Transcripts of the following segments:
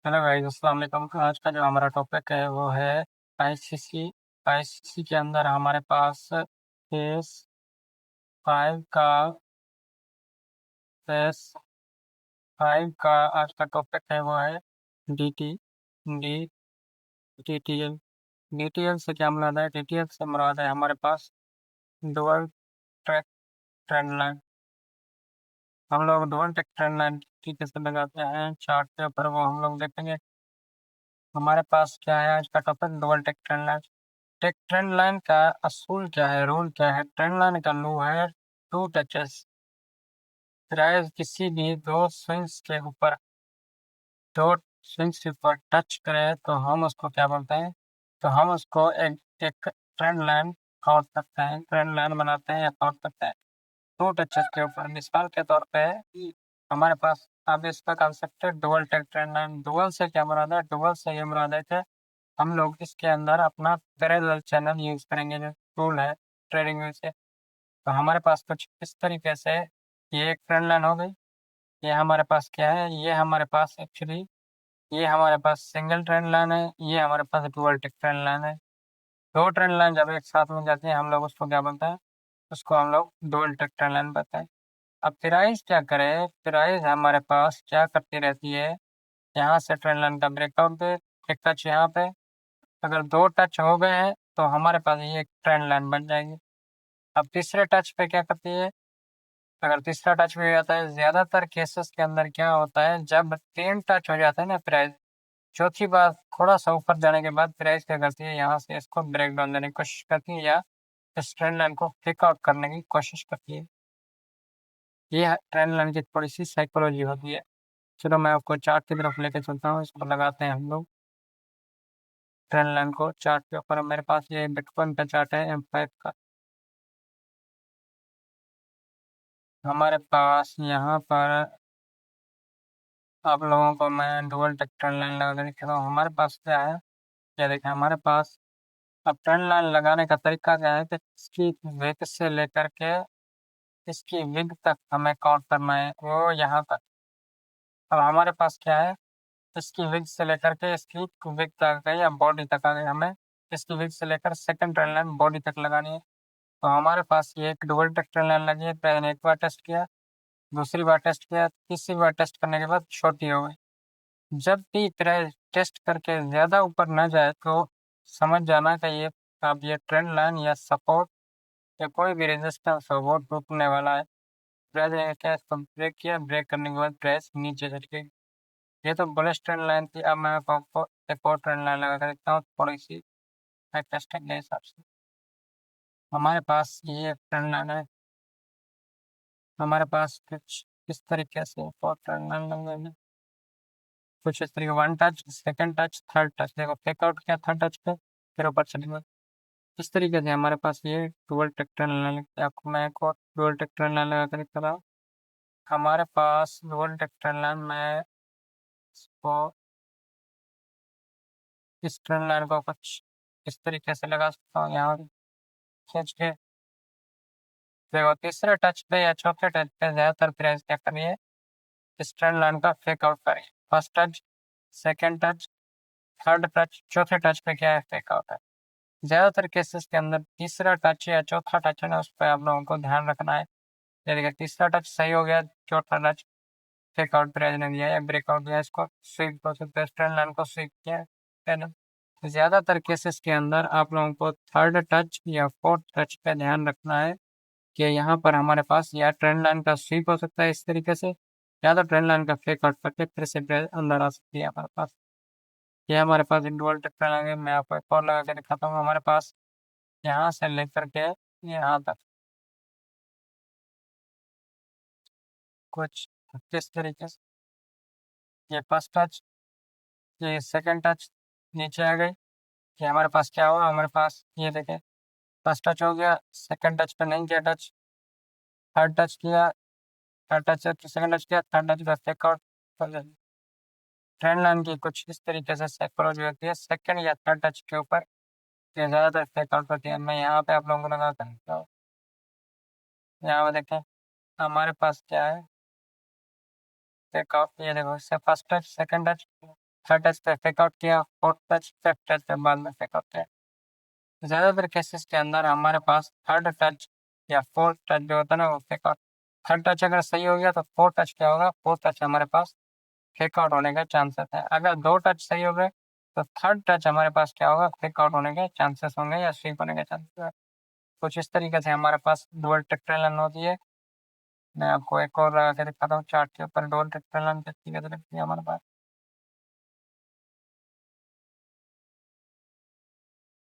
Hello guys, अस्सलाम वालेकुम। आज का जो हमारा टॉपिक है वो है आईसीसी। आईसीसी के अंदर हमारे पास फेस 5 का फेस 5 का आज का टॉपिक है वो है डीटी डी डीटीएल। डीटीएल से क्या मुराद है? डीटीएल से मुराद है हमारे पास डुअल ट्रैक ट्रेंड लाइन। हम लोग डुअल ट्रैक ट्रेंड लाइन कैसे लगाते हैं चार्ट के ऊपर, वो हम लोग देखेंगे। हमारे पास क्या है आज का topic? Dual track trend line. एक ट्रेंड लाइन का असूल क्या है, रूल क्या है? ट्रेंड लाइन का रूल है टू टचेस। प्राइस किसी भी दो स्विंग्स के ऊपर, दो स्विंग्स के ऊपर टच करे तो हम उसको क्या बोलते हैं? तो हम उसको एक एक ट्रेंड लाइन आउट करते हैं, ट्रेंड लाइन बनाते हैं या आउट करते हैं टू टचेस के ऊपर। मिसाल के तौर पे हमारे पास अब इसका कंसेप्ट है dual tech trend line. Dual से क्या मुराद है? डुअल से ये मुराद है कि हम लोग इसके अंदर अपना पैरेलल चैनल यूज करेंगे, जो टूल है ट्रेडिंग व्यू से। तो हमारे पास कुछ इस तरीके से ये एक ट्रेंड लाइन हो गई। ये हमारे पास क्या है? ये हमारे पास एक्चुअली ये हमारे पास सिंगल ट्रेंड लाइन है, ये हमारे पास डुअल टिक ट्रेंड लाइन है। दो ट्रेंड लाइन जब एक साथ में जाती है हम लोग उसको क्या बोलते हैं? उसको हम लोग डुअल टिक ट्रेंड लाइन बोलते हैं। अब प्राइस क्या करे? प्राइस हमारे पास क्या करती रहती है? यहाँ से ट्रेंड लाइन का ब्रेकआउट दे, एक टच यहाँ पे। अगर दो टच हो गए हैं तो हमारे पास ये एक ट्रेंड लाइन बन जाएगी। अब तीसरे टच पे क्या करती है? अगर तीसरा टच भी हो जाता है, ज्यादातर केसेस के अंदर क्या होता है, जब तीन टच हो जाता है ना प्राइस, चौथी बार थोड़ा सा ऊपर जाने के बाद प्राइस क्या करती है? यहाँ से इसको ब्रेक डाउन देने की कोशिश करती है या इस ट्रेंड लाइन को फेक आउट करने की कोशिश करती है। ये ट्रेंड लाइन की थोड़ी सी साइकोलॉजी होती है। चलो मैं आपको चार्ट की तरफ लेके चलता हूँ, इसको लगाते हैं हम लोग ट्रेंड लाइन को चार्ट के ऊपर। मेरे पास ये बिटकॉइन का चार्ट है M5 का। हमारे पास यहाँ पर आप लोगों को मैं डुअल टेक ट्रेंड लाइन लगा के दिखा रहा हूँ। हमारे पास क्या है, ये देखिए हमारे पास अब ट्रेंड लाइन लगाने का तरीका क्या है कि इसकी विग से लेकर के इसकी विग तक हमें काउंट करना है, वो यहाँ तक। अब हमारे पास क्या है, इसकी विग से लेकर के इसकी विग तक आ गई या बॉडी तक आ गई, हमें इसकी विग से लेकर सेकंड ट्रेंड लाइन बॉडी तक लगानी है। तो हमारे पास ये एक डुअल टेक ट्रेंड लाइन लगी है। पहले ने एक बार टेस्ट किया, दूसरी बार टेस्ट किया, तीसरी बार टेस्ट करने के बाद छोटी हो गई। जब भी प्राइस टेस्ट करके ज्यादा ऊपर न जाए तो समझ जाना कि ये अब ये ट्रेंड लाइन या सपोर्ट या कोई भी रेजिस्टेंस हो वो टूटने वाला है। प्राइस ने क्या इसको ब्रेक किया, ब्रेक करने के बाद प्राइस नीचे चली गई। ये तो बुलिश ट्रेंड लाइन थी। अब मैं आपको एक और ट्रेंड लाइन लगा कर देखता हूँ थोड़ी सी टेस्टिंग के हिसाब से। हमारे पास ये ट्रेंड लाइन है, हमारे पास कुछ इस तरीके से और ट्रेंड लाइन लग गई है। कुछ इस तरीके, one touch, second touch, third touch. देखो फेकआउट किया थर्ड टच पे, फिर ऊपर चली गई। इस तरीके से हमारे पास ये डुअल टेक्टोन लाइन लगती है। आपको मैं एक और डुअल टेक्टोन लाइन लगा कर दिखा रहा हूँ। हमारे पास डुअल टेक्टोन लाइन में इसको इस ट्रेन लाइन को कुछ इस तरीके से लगा सकता हूँ, यहाँ खींच के। देखो तीसरे टच पे या चौथे टच पे ज्यादातर प्राइस क्या करिए, इस ट्रेंड लाइन का फेक आउट करिए। First touch, second touch, third touch, चौथे टच पे क्या है? फेक आउट है। ज्यादातर केसेस के अंदर तीसरा टच या चौथा टच है ना, उस पर आप लोगों को ध्यान रखना है। ये देखिए तीसरा टच सही हो गया, चौथा टच फेक आउट प्राइस ने दिया या ब्रेकआउट दिया, इसको स्वीप कर सकते हैं, ट्रेंड लाइन को स्वीप किया है ना। ज्यादातर केसेस के अंदर आप लोगों को थर्ड टच या फोर्थ टच पे ध्यान रखना है कि यहाँ पर हमारे पास या ट्रेंड लाइन का स्वीप हो सकता है इस तरीके से, या तो ट्रेंड लाइन का फेक आउट करके फिर से प्राइस अंदर आ सकती है हमारे पास। ये हमारे पास इंडिविजुअल ट्रेंड लाइन है। मैं आपको एक और लगा के दिखाता हूँ। हमारे पास यहाँ से लेकर के यहाँ तक कुछ किस तरीके से, ये फर्स्ट टच, ये सेकंड टच, नीचे आ गई। ये हमारे पास क्या हुआ? हमारे पास ये देखें फर्स्ट टच हो गया, सेकंड टच पे नहीं किया टच, थर्ड टच किया, थर्ड टच सेकंड टच किया, थर्ड टच का फेक आउट। ट्रेंड लाइन की कुछ इस तरीके से साइकोलॉजी होती है। सेकंड या थर्ड टच के ऊपर ये ज़्यादातर फेक आउट होती है। मैं यहाँ पे आप लोगों को लगा कर हूँ। यहाँ पे देखें हमारे पास क्या है, फेक आउट। ये देखो इससे first touch, second touch, third touch पे फेक आउट किया, फोर्थ टच, फिफ्थ टच पे बाद में फेक आउट किया। ज़्यादातर केसेस के अंदर हमारे पास थर्ड टच या फोर्थ टच जो होता है ना वो फेक आउट। थर्ड टच अगर सही हो गया तो फोर्थ टच क्या होगा, फोर्थ टच हमारे पास फेक आउट होने का चांसेस है। अगर दो टच सही हो गए तो थर्ड टच हमारे पास क्या होगा, फेक आउट होने के चांसेस होंगे या स्वीप होने के चांसेस है। कुछ इस तरीके से हमारे पास डुअल टेक्टोरल रन होती है। मैं आपको एक और लगा के दिखाता हूँ चार्ट के ऊपर डुअल टेक्टोरल रन किस तरीके से लगती है हमारे पास।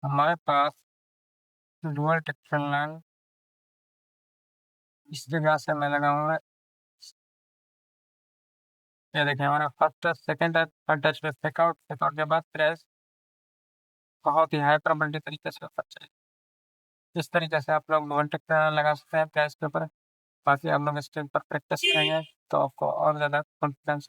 हमारे पास डुअल टेक्टोरल रन इस जगह से मैं लगाऊंगा। ये देखिए हमारा first touch, second touch, third touch पे फेक आउट के बाद प्रेस बहुत ही हाई प्रोबेबिलिटी तरीके से होता चाहिए। इस तरीके से आप लोग डुअल टेक्टोरल लगा सकते हैं प्रेस के ऊपर। बाकी आप लोग स्टेज पर प्रैक्टिस करेंगे तो आपको और ज़्यादा कॉन्फिडेंस